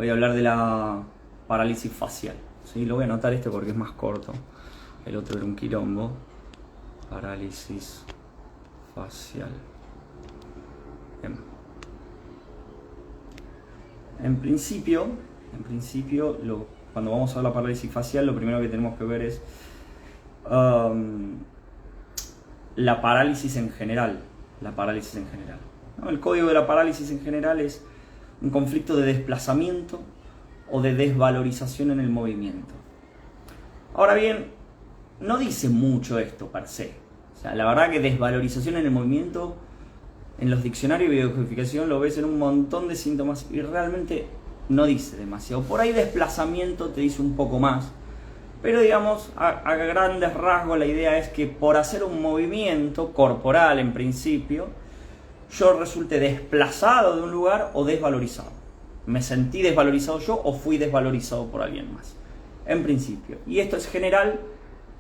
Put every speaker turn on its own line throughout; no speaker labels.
Voy a hablar de la parálisis facial. ¿Sí? Lo voy a anotar porque es más corto. El otro era un quilombo. Parálisis facial. Bien. En principio cuando vamos a la parálisis facial, lo primero que tenemos que ver es la parálisis en general. ¿No? El código de la parálisis en general es un conflicto de desplazamiento o de desvalorización en el movimiento. Ahora bien, no dice mucho esto per se. O sea, la verdad que desvalorización en el movimiento, en los diccionarios de biodescodificación lo ves en un montón de síntomas y realmente no dice demasiado. Por ahí desplazamiento te dice un poco más. Pero digamos, a grandes rasgos la idea es que por hacer un movimiento corporal en principio, yo resulte desplazado de un lugar o desvalorizado. Me sentí desvalorizado yo o fui desvalorizado por alguien más. En principio. Y esto es general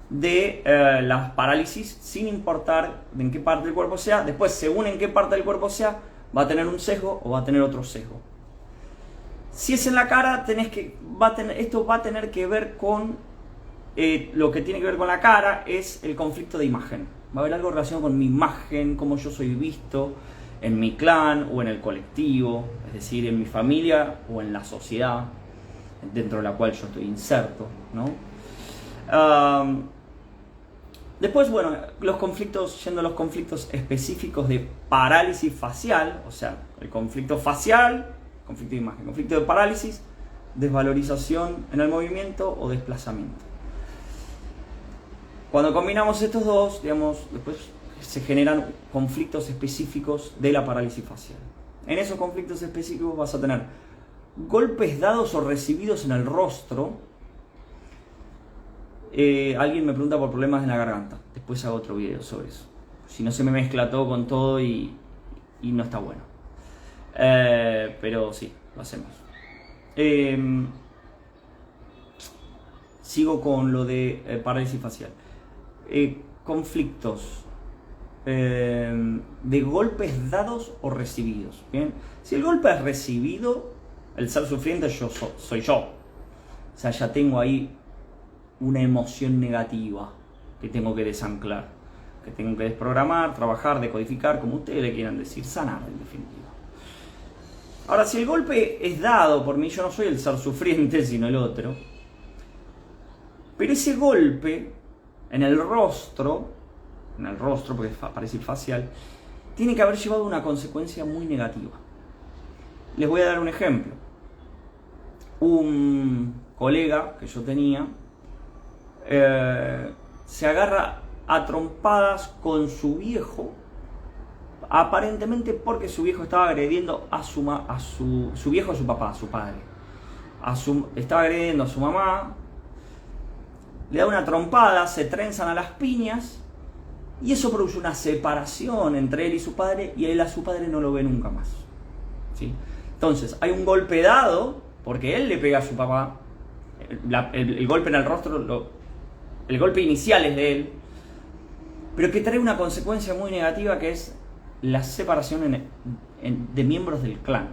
de las parálisis sin importar en qué parte del cuerpo sea. Después, según en qué parte del cuerpo sea, va a tener un sesgo o va a tener otro sesgo. Si es en la cara, esto va a tener que ver con lo que tiene que ver con la cara es el conflicto de imagen. Va a haber algo relacionado con mi imagen, cómo yo soy visto en mi clan o en el colectivo, es decir, en mi familia o en la sociedad dentro de la cual yo estoy inserto, ¿no? Después, bueno, yendo a los conflictos específicos de parálisis facial, o sea, el conflicto facial, conflicto de imagen, conflicto de parálisis, desvalorización en el movimiento o desplazamiento. Cuando combinamos estos dos, digamos, después se generan conflictos específicos de la parálisis facial. En esos conflictos específicos vas a tener golpes dados o recibidos en el rostro. Alguien me pregunta por problemas en la garganta. Después hago otro video sobre eso. Si no se me mezcla todo con todo y no está bueno. Pero sí, lo hacemos. Sigo con lo de parálisis facial. Conflictos de golpes dados o recibidos. ¿Bien? Si el golpe es recibido, el ser sufriente soy yo. O sea, ya tengo ahí una emoción negativa que tengo que desanclar, que tengo que desprogramar, trabajar, decodificar, como ustedes le quieran decir, sanar en definitiva. Ahora, si el golpe es dado por mí, yo no soy el ser sufriente, sino el otro, pero ese golpe en el rostro, porque es parálisis facial, tiene que haber llevado una consecuencia muy negativa. Les voy a dar un ejemplo. Un colega que yo tenía se agarra a trompadas con su viejo, aparentemente porque su viejo estaba agrediendo a su padre. Estaba agrediendo a su mamá, le da una trompada, se trenzan a las piñas y eso produce una separación entre él y su padre y él a su padre no lo ve nunca más. ¿Sí? Entonces, hay un golpe dado porque él le pega a su papá, el golpe en el rostro, el golpe inicial es de él, pero que trae una consecuencia muy negativa que es la separación de miembros del clan.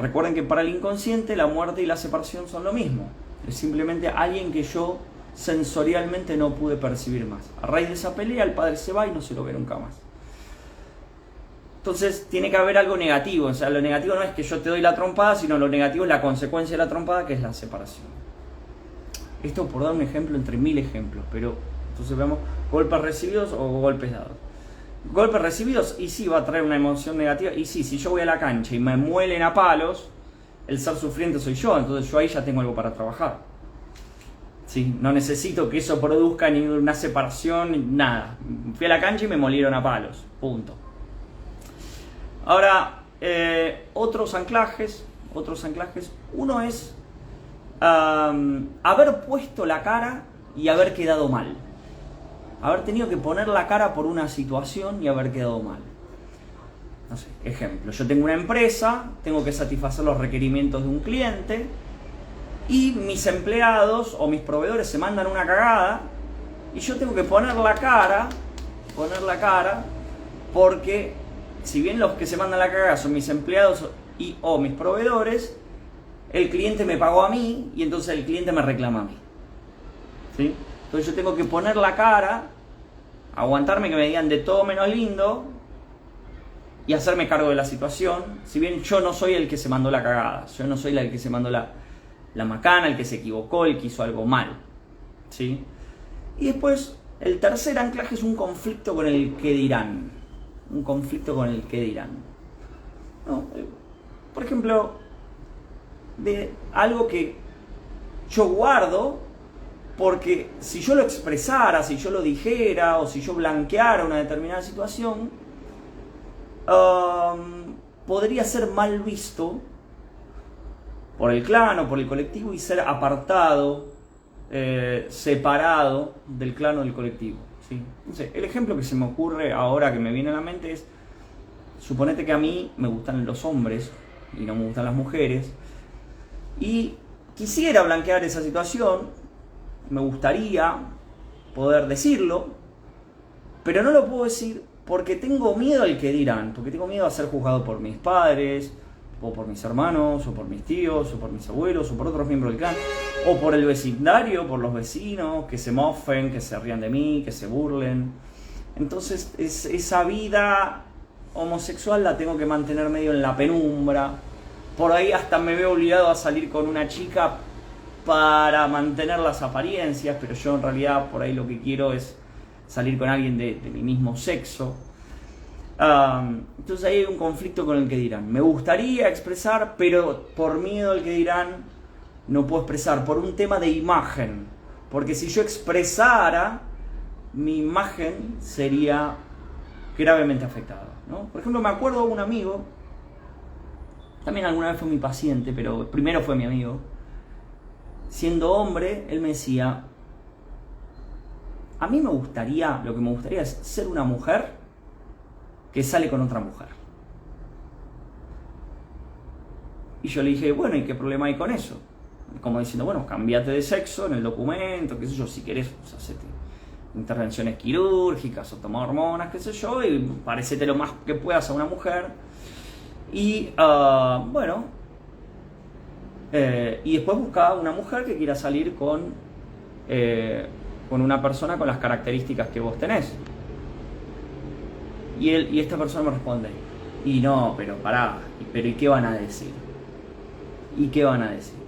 Recuerden que para el inconsciente la muerte y la separación son lo mismo. Es simplemente alguien que yo sensorialmente no pude percibir más. A raíz de esa pelea el padre se va y no se lo ve nunca más. Entonces tiene que haber algo negativo. O sea, lo negativo no es que yo te doy la trompada, sino lo negativo es la consecuencia de la trompada, que es la separación. Esto por dar un ejemplo entre 1000 ejemplos, pero entonces veamos golpes recibidos o golpes dados. Golpes recibidos, y sí, va a traer una emoción negativa. Y sí, si yo voy a la cancha y me muelen a palos, el ser sufriente soy yo, entonces yo ahí ya tengo algo para trabajar. ¿Sí? No necesito que eso produzca ni una separación, ni nada. Fui a la cancha y me molieron a palos, punto. Ahora, otros anclajes. Uno es haber puesto la cara y haber quedado mal. Haber tenido que poner la cara por una situación y haber quedado mal. No sé, ejemplo, yo tengo una empresa, tengo que satisfacer los requerimientos de un cliente y mis empleados o mis proveedores se mandan una cagada y yo tengo que poner la cara porque si bien los que se mandan la cagada son mis empleados o mis proveedores, el cliente me pagó a mí y entonces el cliente me reclama a mí. ¿Sí? Entonces yo tengo que poner la cara, aguantarme que me digan de todo menos lindo y hacerme cargo de la situación, si bien yo no soy el que se mandó la cagada, yo no soy el que se mandó la macana, el que se equivocó, el que hizo algo mal. ¿Sí? Y después, el tercer anclaje es un conflicto con el que dirán. Un conflicto con el que dirán. ¿No? Por ejemplo, de algo que yo guardo, porque si yo lo expresara, si yo lo dijera, o si yo blanqueara una determinada situación, podría ser mal visto por el clan o por el colectivo y ser apartado, separado del clan o del colectivo. ¿Sí? Entonces, el ejemplo que se me ocurre ahora, que me viene a la mente es, suponete que a mí me gustan los hombres y no me gustan las mujeres, y quisiera blanquear esa situación, me gustaría poder decirlo, pero no lo puedo decir porque tengo miedo al que dirán, porque tengo miedo a ser juzgado por mis padres, o por mis hermanos, o por mis tíos, o por mis abuelos, o por otros miembros del clan, o por el vecindario, por los vecinos, que se mofen, que se rían de mí, que se burlen. Entonces esa vida homosexual la tengo que mantener medio en la penumbra. Por ahí hasta me veo obligado a salir con una chica para mantener las apariencias, pero yo en realidad por ahí lo que quiero es salir con alguien de mi mismo sexo. Entonces ahí hay un conflicto con el que dirán. Me gustaría expresar, pero por miedo al que dirán no puedo expresar, por un tema de imagen. Porque si yo expresara, mi imagen sería gravemente afectada, ¿no? Por ejemplo, me acuerdo de un amigo, también alguna vez fue mi paciente, pero primero fue mi amigo. Siendo hombre, él me decía, a mí lo que me gustaría es ser una mujer que sale con otra mujer. Y yo le dije, bueno, ¿y qué problema hay con eso? Como diciendo, bueno, cambiate de sexo en el documento, qué sé yo, si querés, pues, hacete intervenciones quirúrgicas o toma hormonas, qué sé yo, y parecete lo más que puedas a una mujer. Y bueno, y después buscaba una mujer que quiera salir con una persona con las características que vos tenés. Y esta persona me responde, y no, pero pará, pero ¿y qué van a decir? ¿Y qué van a decir?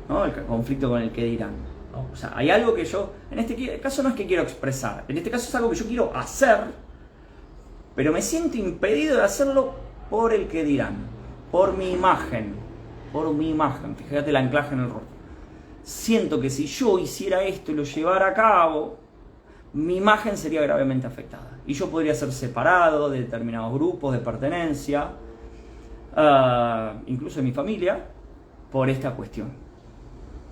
¿No? El conflicto con el que dirán. ¿No? O sea, hay algo que yo, en este caso no es que quiero expresar, en este caso es algo que yo quiero hacer, pero me siento impedido de hacerlo por el que dirán, por mi imagen, fíjate el anclaje en el rostro. Siento que si yo hiciera esto y lo llevara a cabo, mi imagen sería gravemente afectada. Y yo podría ser separado de determinados grupos de pertenencia, incluso de mi familia, por esta cuestión.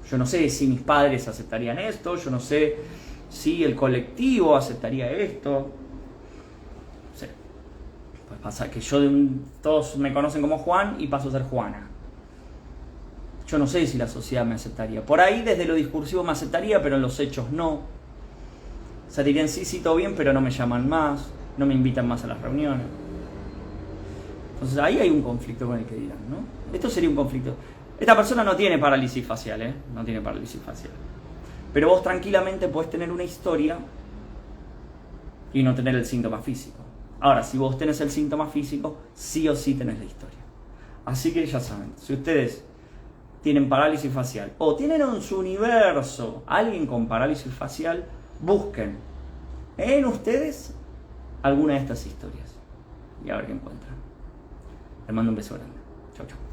Yo no sé si mis padres aceptarían esto, yo no sé si el colectivo aceptaría esto. No sé. Pues pasa que todos me conocen como Juan y paso a ser Juana. Yo no sé si la sociedad me aceptaría. Por ahí desde lo discursivo me aceptaría, pero en los hechos no. O sea, dirían sí, todo bien, pero no me llaman más, no me invitan más a las reuniones. Entonces ahí hay un conflicto con el que dirán, ¿no? Esto sería un conflicto. Esta persona no tiene parálisis facial, ¿eh? No tiene parálisis facial. Pero vos tranquilamente podés tener una historia y no tener el síntoma físico. Ahora, si vos tenés el síntoma físico, sí o sí tenés la historia. Así que ya saben, si ustedes tienen parálisis facial o tienen en su universo alguien con parálisis facial, busquen en ustedes alguna de estas historias y a ver qué encuentran. Les mando un beso grande. Chau, chau.